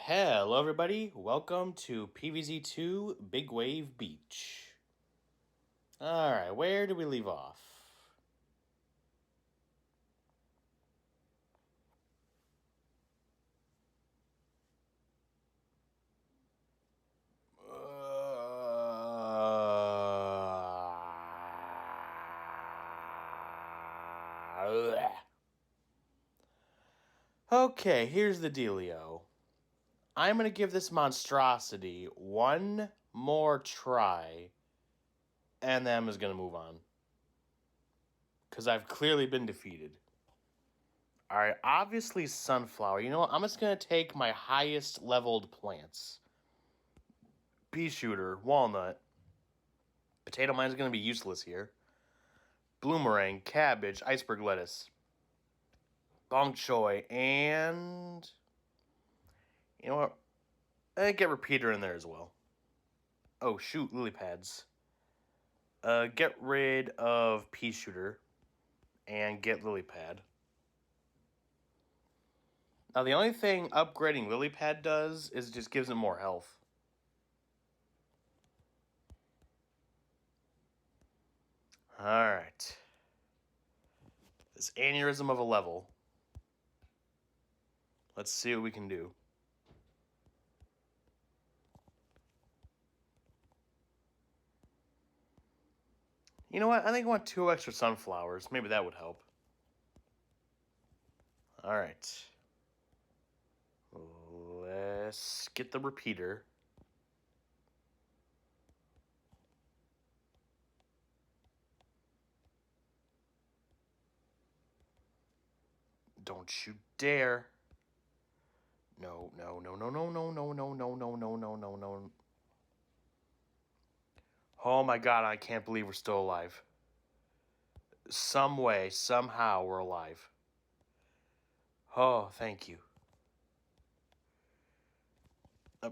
Hello, everybody. Welcome to PVZ2 Big Wave Beach. Alright, where did we leave off? Okay, here's the dealio. I'm going to give this monstrosity one more try, and then I'm just going to move on. Because I've clearly been defeated. Alright, obviously sunflower. You know what? I'm just going to take my highest leveled plants. Pea shooter, walnut. Potato mine is going to be useless here. Bloomerang, cabbage, iceberg lettuce. Bok choy, and... You know what? Get repeater in there as well. Oh, shoot, lily pads. Get rid of pea shooter and get lily pad. Now, the only thing upgrading lily pad does is it just gives it more health. Alright. This aneurysm of a level. Let's see what we can do. You know what? I think I want 2 extra sunflowers. Maybe that would help. Alright. Let's get the repeater. Don't you dare. No, no, no, no, no, no, no, no, no, no, no, no, no, no. Oh my god, I can't believe we're still alive. Some way, somehow, we're alive. Oh, thank you.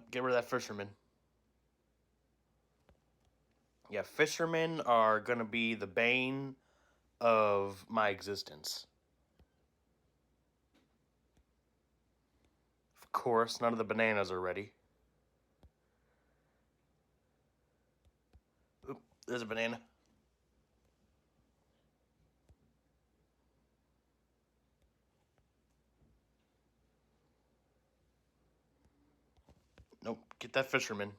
Get rid of that fisherman. Yeah, fishermen are going to be the bane of my existence. Of course, none of the bananas are ready. Oop, there's a banana. Nope, get that fisherman.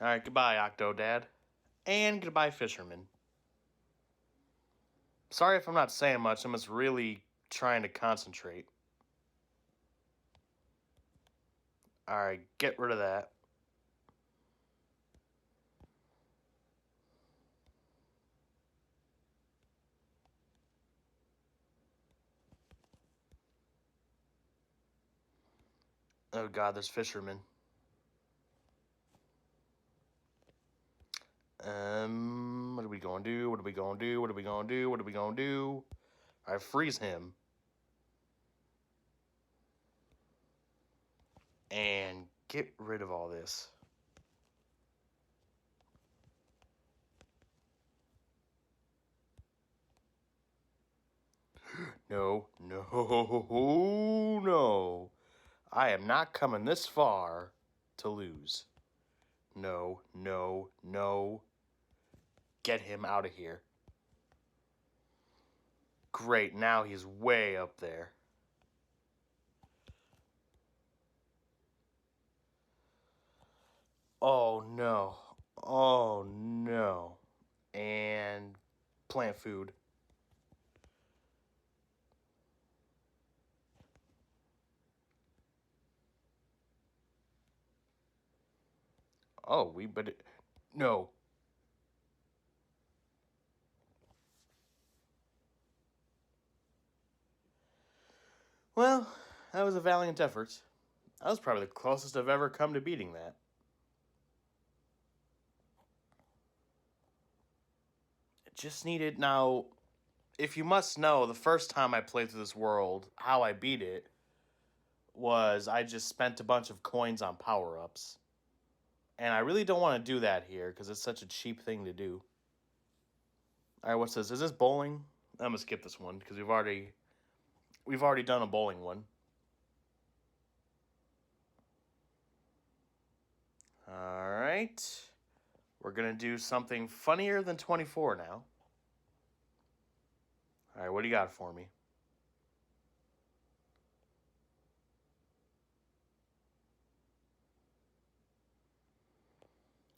Alright, goodbye, Octodad. And goodbye, fisherman. Sorry if I'm not saying much, I'm just really trying to concentrate. Alright, get rid of that. Oh god, there's fishermen. What are we gonna do? What are we gonna do? What are we gonna do? What are we gonna do? I freeze him. And get rid of all this. No, no, no. I am not coming this far to lose. No, no, no. Get him out of here. Great, now he's way up there. Oh no. Oh no. And plant food. Oh, no. Well, that was a valiant effort. That was probably the closest I've ever come to beating that. It just needed... Now, if you must know, the first time I played through this world, how I beat it was I just spent a bunch of coins on power-ups. And I really don't want to do that here because it's such a cheap thing to do. Alright, what's this? Is this bowling? I'm gonna skip this one because we've already done a bowling one. Alright. We're gonna do something funnier than 24 now. Alright, what do you got for me?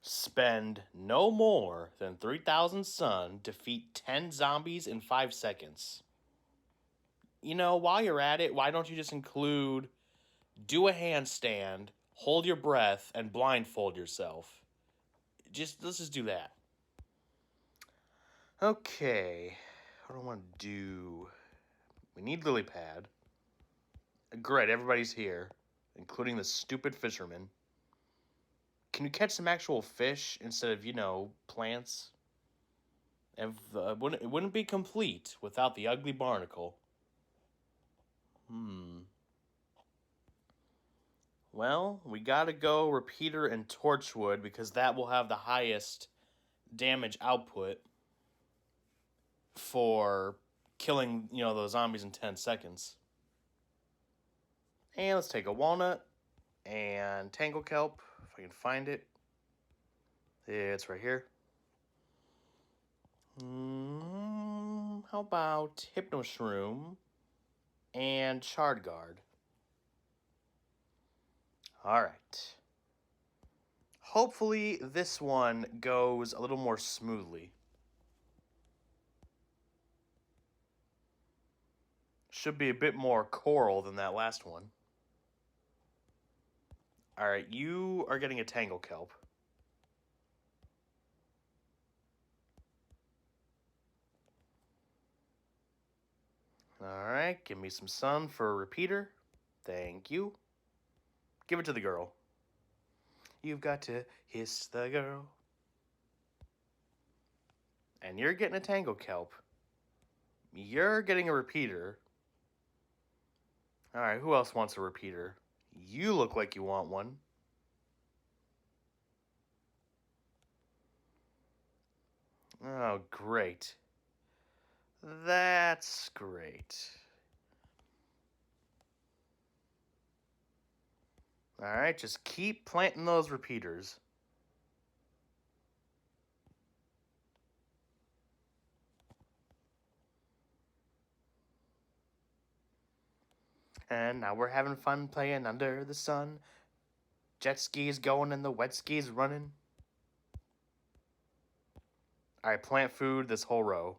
Spend no more than 3,000 sun, defeat 10 zombies in 5 seconds. You know, while you're at it, why don't you just include do a handstand, hold your breath, and blindfold yourself? Let's just do that. Okay, what do I want to do? We need lily pad. Great, everybody's here, including the stupid fisherman. Can you catch some actual fish instead of, plants? It wouldn't be complete without the ugly barnacle. Well, we gotta go repeater and torchwood because that will have the highest damage output for killing, those zombies in 10 seconds. And let's take a walnut and tangle kelp, if I can find it. It's right here. How about hypnoshroom and chard guard? Alright. Hopefully this one goes a little more smoothly. Should be a bit more coral than that last one. Alright, you are getting a tangle kelp. Alright, give me some sun for a repeater. Thank you. Give it to the girl. You've got to hiss the girl. And you're getting a tangle kelp. You're getting a repeater. Alright, who else wants a repeater? You look like you want one. Oh, great. That's great. Alright, just keep planting those repeaters. And now we're having fun playing under the sun. Jet skis going and the wet skis running. Alright, plant food this whole row.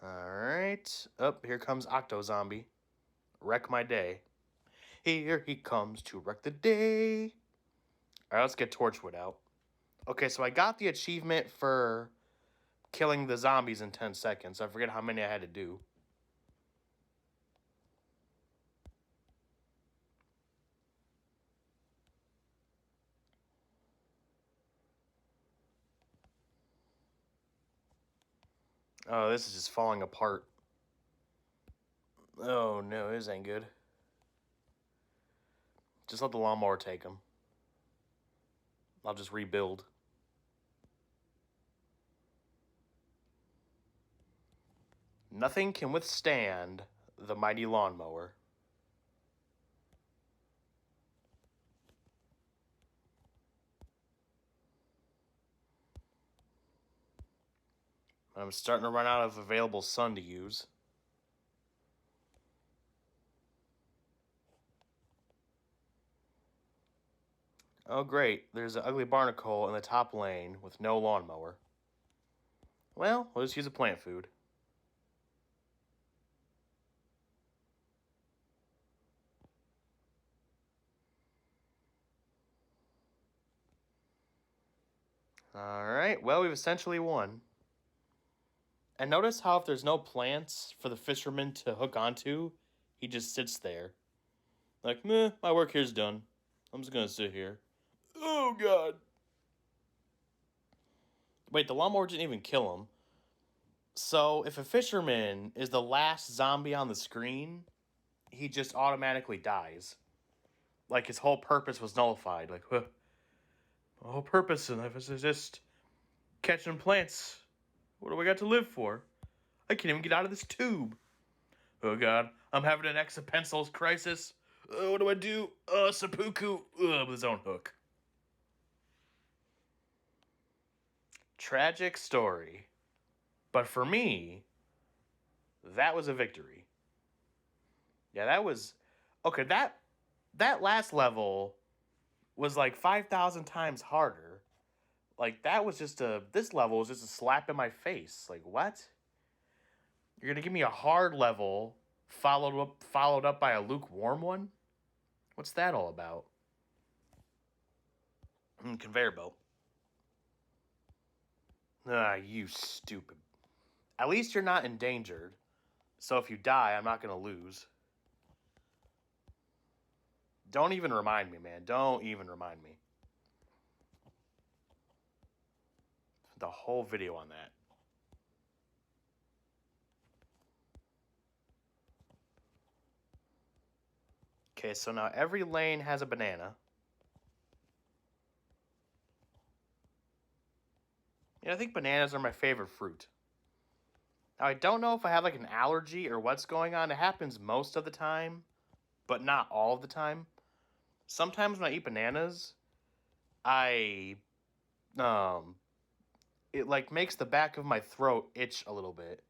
Alright. Here comes Octo Zombie. Wreck my day. Here he comes to wreck the day. Alright, let's get Torchwood out. Okay, so I got the achievement for killing the zombies in 10 seconds. I forget how many I had to do. Oh, this is just falling apart. Oh no, this ain't good. Just let the lawnmower take him. I'll just rebuild. Nothing can withstand the mighty lawnmower. I'm starting to run out of available sun to use. Oh great, there's an ugly barnacle in the top lane with no lawnmower. Well, we'll just use a plant food. Alright, well, we've essentially won. And notice how if there's no plants for the fisherman to hook onto, he just sits there. Like, meh, my work here's done. I'm just gonna sit here. Oh, God. Wait, the lawnmower didn't even kill him. So if a fisherman is the last zombie on the screen, he just automatically dies. Like his whole purpose was nullified. Like, huh, my whole purpose in life is just catching plants. What do I got to live for? I can't even get out of this tube. Oh god, I'm having an existential crisis. What do I do? Seppuku with his own hook. Tragic story. But for me, that was a victory. Yeah, that was okay. That last level was like 5,000 times harder. Like that was just a this level was just a slap in my face. Like what? You're gonna give me a hard level followed up by a lukewarm one? What's that all about? Conveyor belt. Ah, you stupid. At least you're not endangered. So if you die, I'm not gonna lose. Don't even remind me, man. Don't even remind me. The whole video on that. Okay, so now every lane has a banana. Yeah, I think bananas are my favorite fruit. Now, I don't know if I have like an allergy or what's going on. It happens most of the time, but not all of the time. Sometimes when I eat bananas, I it like makes the back of my throat itch a little bit.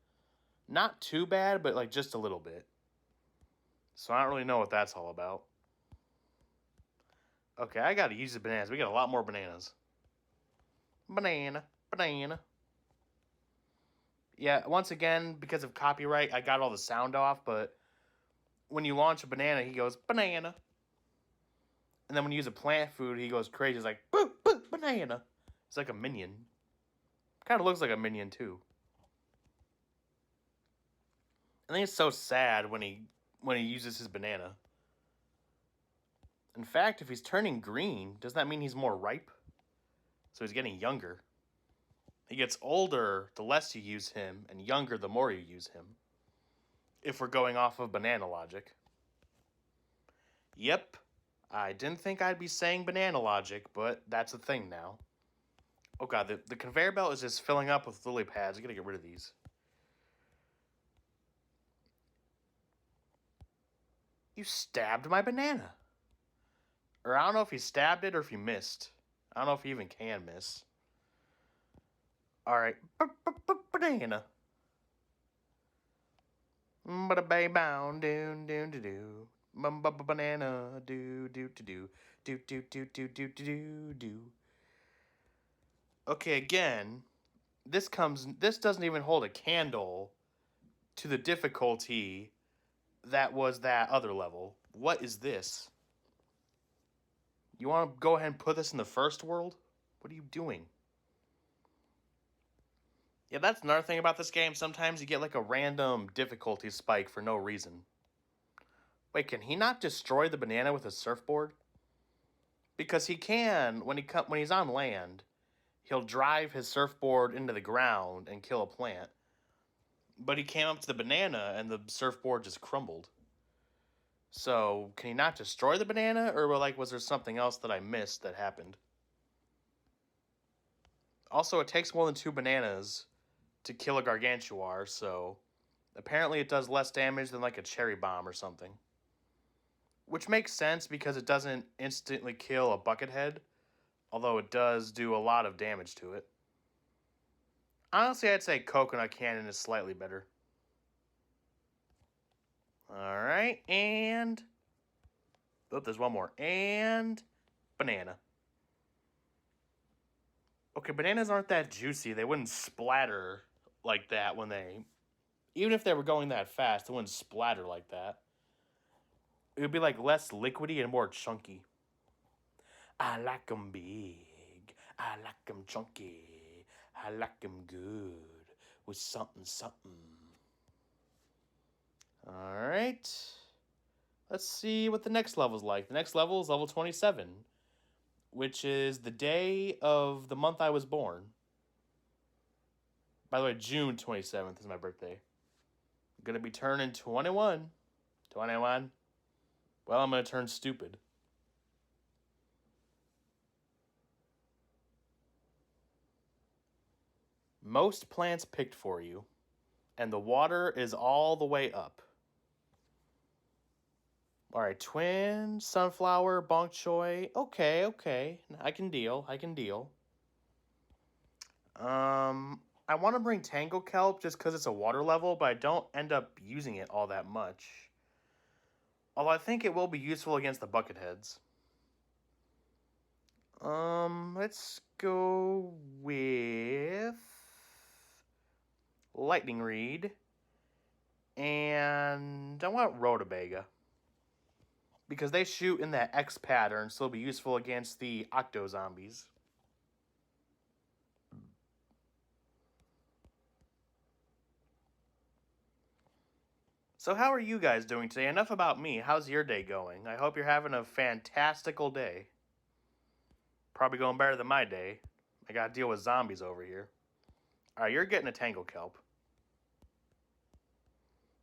Not too bad, but like just a little bit. So I don't really know what that's all about. Okay, I gotta use the bananas. We got a lot more bananas. Banana, banana. Yeah, once again, because of copyright, I got all the sound off, but when you launch a banana, he goes, banana. And then when you use a plant food, he goes crazy. He's like, boo, boo, banana. It's like a minion. Kind of looks like a minion, too. I think it's so sad when he uses his banana. In fact, if he's turning green, doesn't that mean he's more ripe? So he's getting younger. He gets older the less you use him, and younger the more you use him. If we're going off of banana logic. Yep, I didn't think I'd be saying banana logic, but that's a thing now. Oh god, the conveyor belt is just filling up with lily pads. I gotta get rid of these. You stabbed my banana. Or I don't know if he stabbed it or if he missed. I don't know if he even can miss. Alright, banana. Bada bay bound, doon, doon, do, do. Banana, do, do, do, do. Do, do, do, do, do, do, do. Okay, again, this doesn't even hold a candle to the difficulty that was that other level. What is this? You want to go ahead and put this in the first world? What are you doing? Yeah, that's another thing about this game. Sometimes you get like a random difficulty spike for no reason. Wait, can he not destroy the banana with a surfboard? Because he can when he's on land. He'll drive his surfboard into the ground and kill a plant. But he came up to the banana and the surfboard just crumbled. So, can he not destroy the banana? Or was there something else that I missed that happened? Also, it takes more than 2 bananas to kill a Gargantuar, so apparently it does less damage than like a cherry bomb or something. Which makes sense because it doesn't instantly kill a Buckethead, although it does do a lot of damage to it. Honestly, I'd say Coconut Cannon is slightly better. Alright, and... oh, there's one more. And... banana. Okay, bananas aren't that juicy. They wouldn't splatter like that when they... even if they were going that fast, it wouldn't splatter like that. It would be like less liquidy and more chunky. I like 'em big. I like 'em chunky. I like 'em good. With something, something. Alright. Let's see what the next level's like. The next level is level 27, which is the day of the month I was born. By the way, June 27th is my birthday. I'm going to be turning 21. 21. Well, I'm going to turn stupid. Most plants picked for you, and the water is all the way up. All right, twin, sunflower, bok choy. Okay. I can deal. I want to bring tangle kelp just because it's a water level, but I don't end up using it all that much. Although I think it will be useful against the bucketheads. Let's go with lightning reed, and I want rutabaga because they shoot in that X pattern, so it'll be useful against the octo zombies. So how are you guys doing today? Enough about me. How's your day going? I hope you're having a fantastical day. Probably going better than my day. I gotta deal with zombies over here. Alright, you're getting a tangle kelp.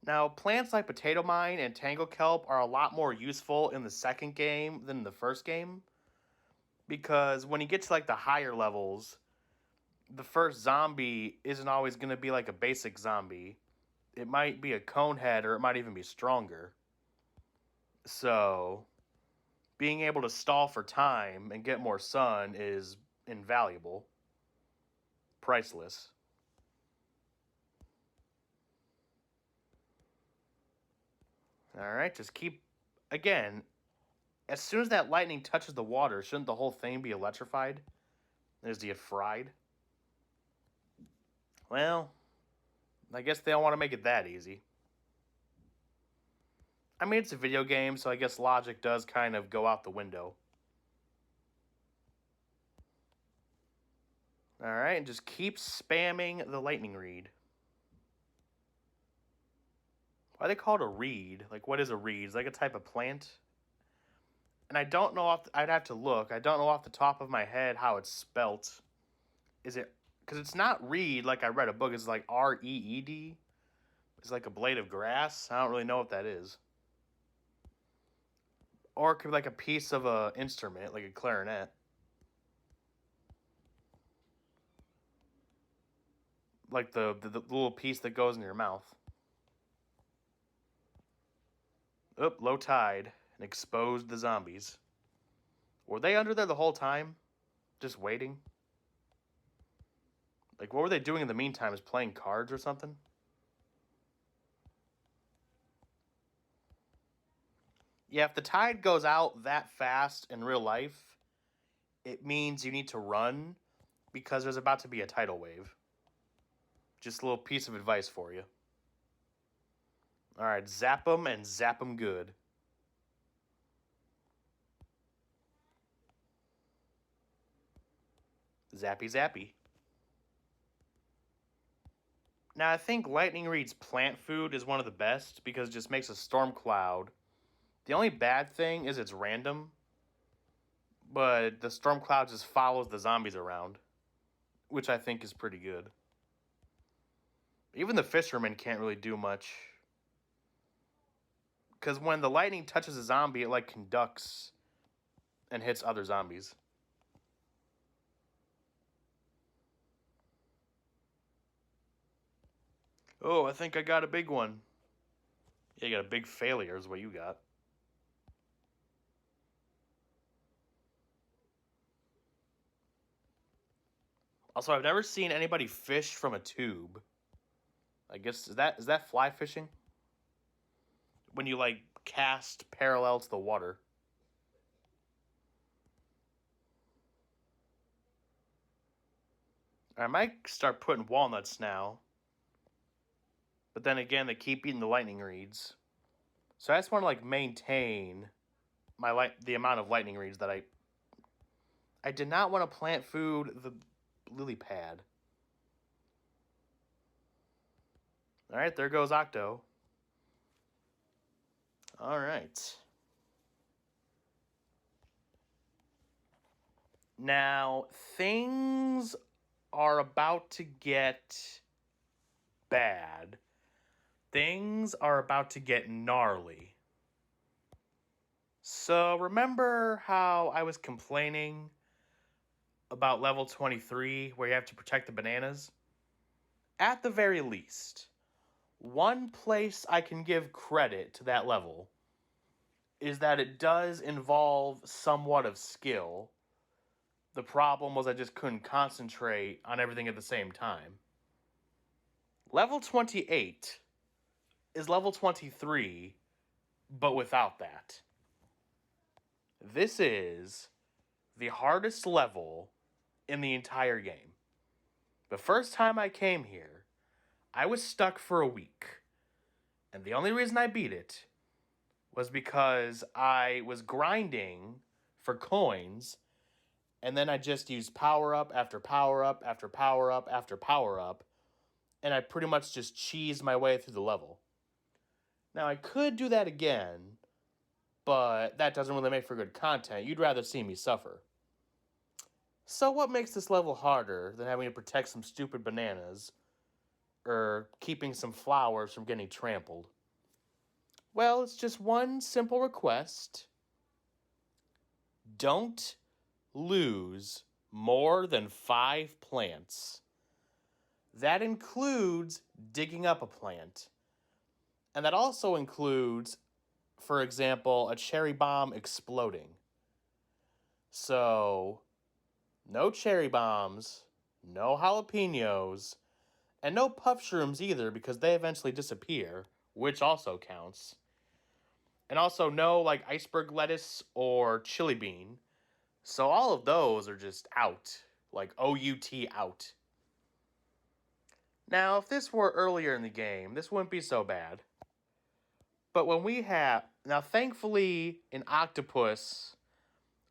Now, plants like potato mine and tangle kelp are a lot more useful in the second game than the first game. Because when you get to like the higher levels, the first zombie isn't always going to be like a basic zombie. It might be a cone head or it might even be stronger. So, being able to stall for time and get more sun is invaluable. Priceless. Alright, just keep... Again, as soon as that lightning touches the water, shouldn't the whole thing be electrified? Is he fried? Well, I guess they don't want to make it that easy. I mean, it's a video game, so I guess logic does kind of go out the window. Alright, and just keep spamming the lightning reed. Why do they call it a reed? Like, what is a reed? Is it like a type of plant? And I don't know I'd have to look. I don't know off the top of my head how it's spelt. Is it... Because it's not reed like I read a book. It's like R-E-E-D. It's like a blade of grass. I don't really know what that is. Or it could be like a piece of a instrument, like a clarinet. Like the little piece that goes in your mouth. Oop, low tide. And exposed the zombies. Were they under there the whole time? Just waiting? Like, what were they doing in the meantime? Is playing cards or something? Yeah, if the tide goes out that fast in real life, it means you need to run because there's about to be a tidal wave. Just a little piece of advice for you. Alright, zap them and zap them good. Zappy zappy. Now, I think Lightning Reed's plant food is one of the best because it just makes a storm cloud. The only bad thing is it's random, but the storm cloud just follows the zombies around, which I think is pretty good. Even the fisherman can't really do much. Because when the lightning touches a zombie, it like conducts and hits other zombies. Oh, I think I got a big one. Yeah, you got a big failure is what you got. Also, I've never seen anybody fish from a tube. I guess, is that fly fishing? When you, like, cast parallel to the water. I might start putting walnuts now. But then again, they keep eating the lightning reeds. So I just want to, like, maintain the amount of lightning reeds that I did not want to plant food the lily pad. Alright, there goes Octo. Alright. Now, things are about to get bad. Things are about to get gnarly. So remember how I was complaining about level 23 where you have to protect the bananas? At the very least, one place I can give credit to that level is that it does involve somewhat of skill. The problem was I just couldn't concentrate on everything at the same time. Level 28 is level 23, but without that. This is the hardest level in the entire game. The first time I came here, I was stuck for a week. And the only reason I beat it was because I was grinding for coins, and then I just used power up after power up after power up after power up, and I pretty much just cheesed my way through the level. Now, I could do that again, but that doesn't really make for good content. You'd rather see me suffer. So what makes this level harder than having to protect some stupid bananas or keeping some flowers from getting trampled? Well, it's just one simple request. Don't lose more than 5 plants. That includes digging up a plant. And that also includes, for example, a cherry bomb exploding. So, no cherry bombs, no jalapenos, and no puff shrooms either because they eventually disappear, which also counts. And also no like iceberg lettuce or chili bean. So all of those are just out, like OUT out. Now, if this were earlier in the game, this wouldn't be so bad. But when we have... Now, thankfully, an octopus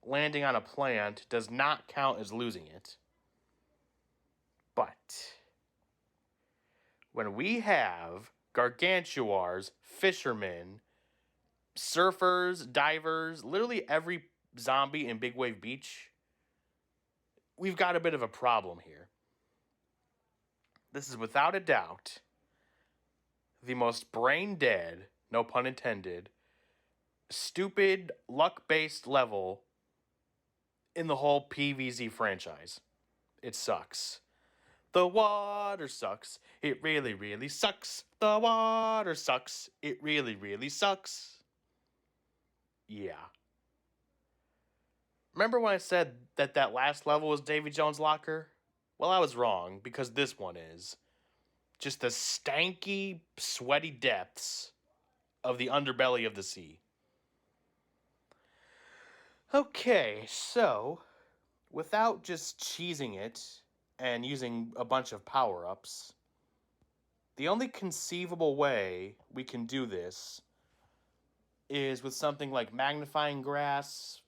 landing on a plant does not count as losing it. But when we have gargantuars, fishermen, surfers, divers, literally every zombie in Big Wave Beach, we've got a bit of a problem here. This is without a doubt the most brain dead, no pun intended, stupid, luck-based level in the whole PvZ franchise. It sucks. The water sucks. It really, really sucks. The water sucks. It really, really sucks. Yeah. Remember when I said that last level was Davy Jones' locker? Well, I was wrong, because this one is. Just the stanky, sweaty depths of the underbelly of the sea. Okay, so, without just cheesing it and using a bunch of power-ups, the only conceivable way we can do this is with something like magnifying grass,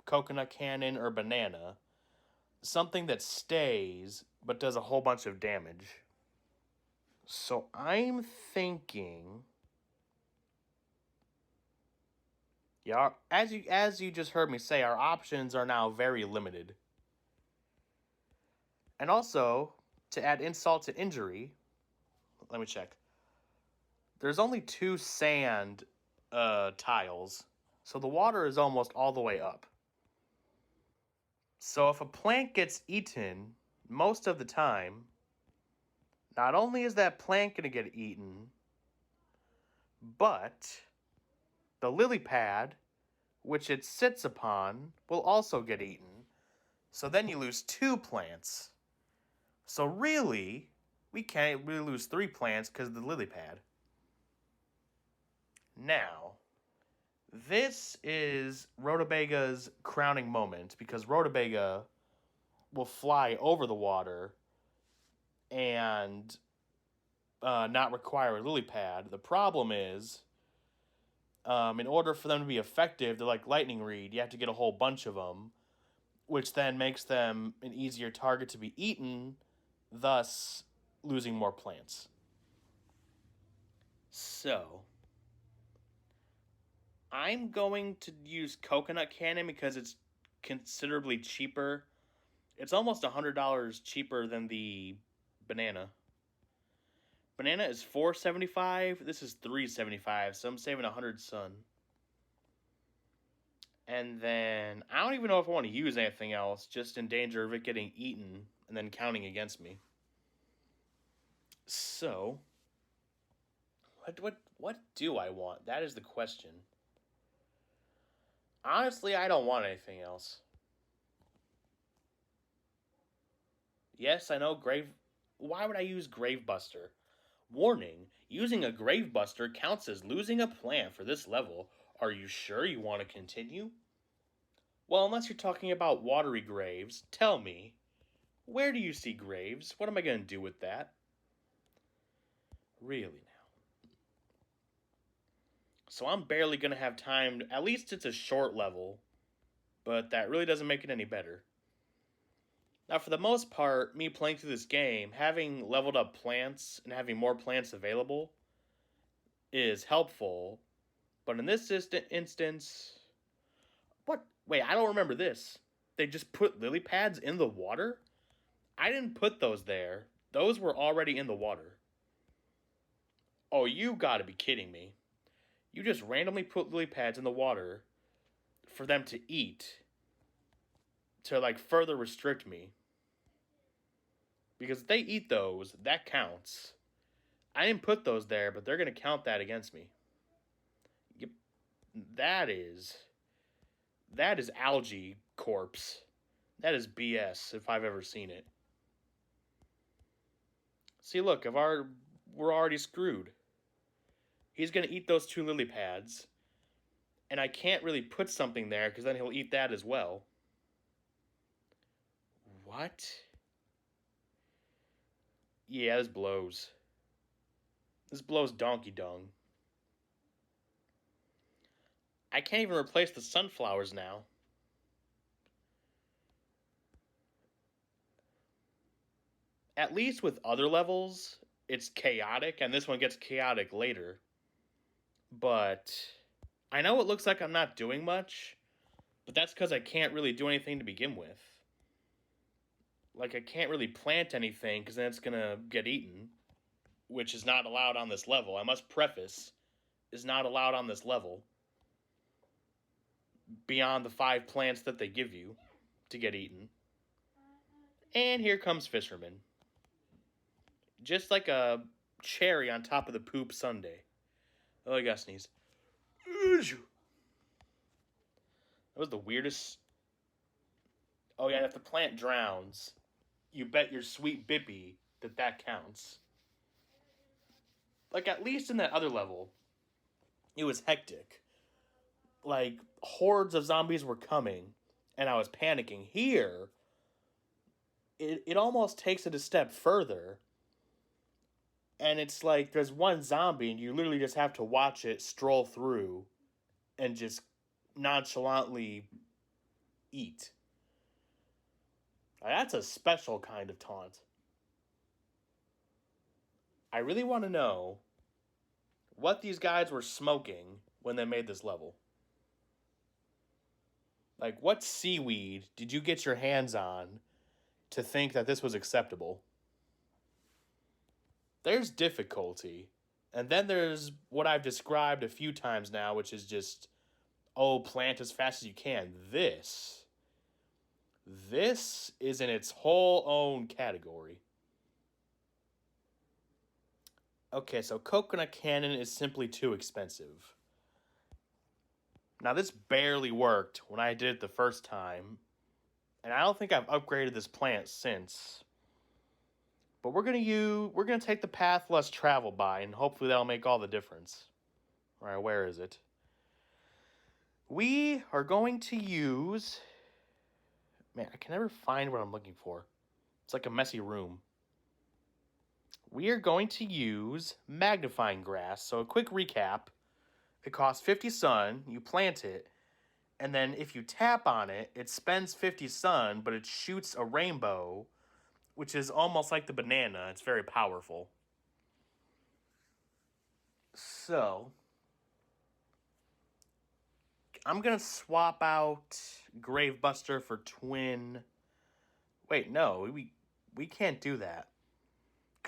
coconut cannon, or banana. Something that stays, but does a whole bunch of damage. So I'm thinking... Yeah, as you just heard me say, our options are now very limited. And also, to add insult to injury, let me check. There's only 2 sand tiles, so the water is almost all the way up. So if a plant gets eaten, most of the time, not only is that plant going to get eaten, but the lily pad, which it sits upon, will also get eaten. So then you lose 2 plants. So really, we can't really lose 3 plants because of the lily pad. Now, this is Rhodobega's crowning moment because Rhodobega will fly over the water and not require a lily pad. The problem is, in order for them to be effective, they're like lightning reed. You have to get a whole bunch of them, which then makes them an easier target to be eaten, thus losing more plants. So, I'm going to use coconut cannon because it's considerably cheaper. It's almost $100 cheaper than the banana. Banana is 475. This is 375, so I'm saving 100 sun. And then I don't even know if I want to use anything else, just in danger of it getting eaten and then counting against me. So, what do I want? That is the question. Honestly, I don't want anything else. Yes, I know Grave. Why would I use Gravebuster? Warning, using a Gravebuster counts as losing a plant for this level. Are you sure you want to continue? Well, unless you're talking about watery graves, tell me, where do you see graves? What am I going to do with that? Really now. So I'm barely going to have time, at least it's a short level, but that really doesn't make it any better. Now, for the most part, me playing through this game, having leveled up plants and having more plants available is helpful, but in this instance, what? Wait, I don't remember this. They just put lily pads in the water? I didn't put those there. Those were already in the water. Oh, you gotta be kidding me. You just randomly put lily pads in the water for them to eat to, like, further restrict me. Because if they eat those, that counts. I didn't put those there, but they're gonna count that against me. Yep. That is algae corpse. That is BS if I've ever seen it. See, look, we're already screwed. He's gonna eat those 2 lily pads, and I can't really put something there because then he'll eat that as well. What? Yeah, this blows. This blows donkey dung. I can't even replace the sunflowers now. At least with other levels, it's chaotic, and this one gets chaotic later. But I know it looks like I'm not doing much, but that's because I can't really do anything to begin with. Like, I can't really plant anything because then it's going to get eaten, which is not allowed on this level. I must preface, is not allowed on this level beyond the 5 plants that they give you to get eaten. And here comes Fisherman. Just like a cherry on top of the poop sundae. Oh, I got to sneeze. That was the weirdest. Oh, yeah, if the plant drowns, you bet your sweet bippy that counts. Like, at least in that other level, it was hectic. Like, hordes of zombies were coming, and I was panicking. Here, it almost takes it a step further. And it's like there's one zombie, and you literally just have to watch it stroll through and just nonchalantly eat. That's a special kind of taunt. I really want to know what these guys were smoking when they made this level. Like, what seaweed did you get your hands on to think that this was acceptable? There's difficulty. And then there's what I've described a few times now, which is just, plant as fast as you can. This is in its whole own category. Okay, so Coconut Cannon is simply too expensive. Now, this barely worked when I did it the first time, and I don't think I've upgraded this plant since. But we're gonna take the path less traveled by, and hopefully that'll make all the difference. All right, where is it? We are going to use. Man, I can never find what I'm looking for. It's like a messy room. We are going to use magnifying grass. So a quick recap. It costs 50 sun, you plant it, and then if you tap on it, it spends 50 sun, but it shoots a rainbow, which is almost like the banana. It's very powerful. So, I'm going to swap out Gravebuster for Twin. Wait, no, we can't do that.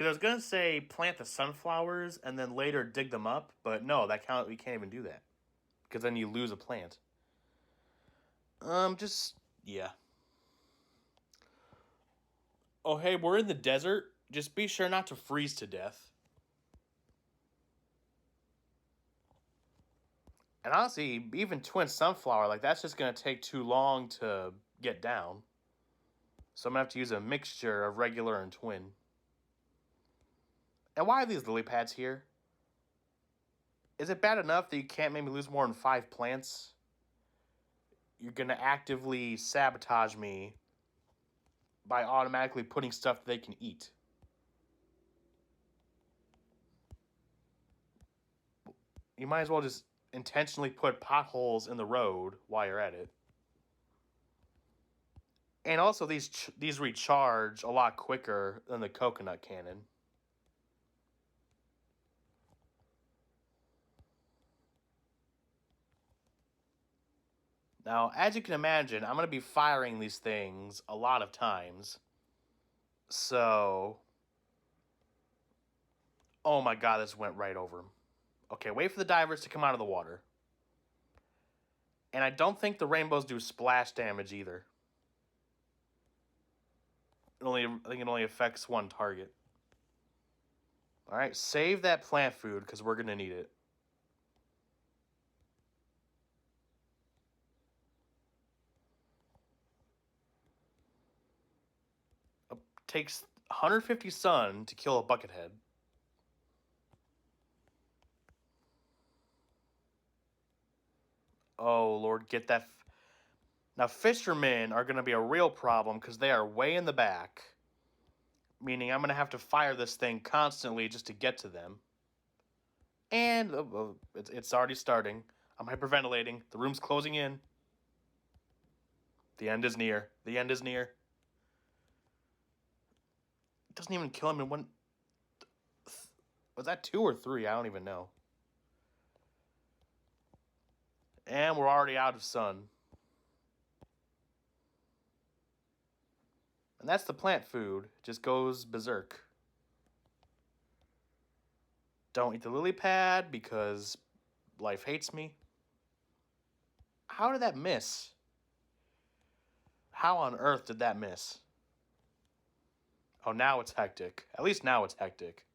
Because I was going to say plant the sunflowers and then later dig them up, but no, we can't even do that. Because then you lose a plant. Yeah. Oh, hey, we're in the desert. Just be sure not to freeze to death. And honestly, even twin sunflower, like, that's just going to take too long to get down. So I'm going to have to use a mixture of regular and twin. And why are these lily pads here? Is it bad enough that you can't make me lose more than 5 plants? You're going to actively sabotage me by automatically putting stuff that they can eat. You might as well just intentionally put potholes in the road while you're at it. And also, these recharge a lot quicker than the coconut cannon. Now, as you can imagine, I'm going to be firing these things a lot of times. So... Oh my god, this went right over him. Okay, wait for the divers to come out of the water. And I don't think the rainbows do splash damage either. I think it only affects one target. Alright, save that plant food, because we're going to need it. It takes 150 sun to kill a buckethead. Oh, Lord, get that... Now, fishermen are going to be a real problem because they are way in the back. Meaning I'm going to have to fire this thing constantly just to get to them. And it's already starting. I'm hyperventilating. The room's closing in. The end is near. The end is near. It doesn't even kill him in one... Was that 2 or 3? I don't even know. And we're already out of sun. And that's the plant food. It just goes berserk. Don't eat the lily pad because life hates me. How did that miss? How on earth did that miss? Oh, now it's hectic. At least now it's hectic.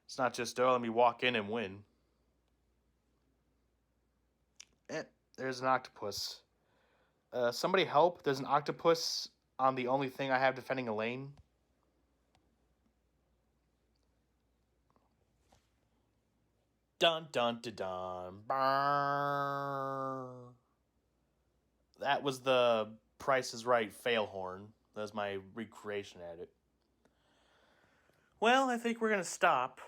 It's not just, oh, let me walk in and win. There's an octopus. Somebody help. There's an octopus on the only thing I have defending a lane. Dun dun dun dun. Brrr. That was the Price is Right fail horn. That was my recreation at it. Well, I think we're going to stop.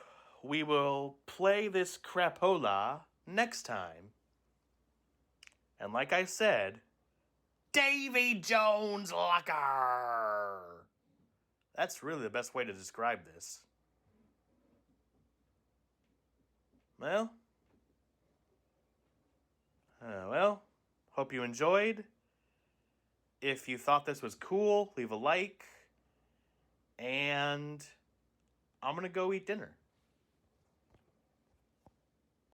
We will play this crapola next time. And like I said, Davy Jones Locker! That's really the best way to describe this. Well, hope you enjoyed. If you thought this was cool, leave a like. And I'm going to go eat dinner.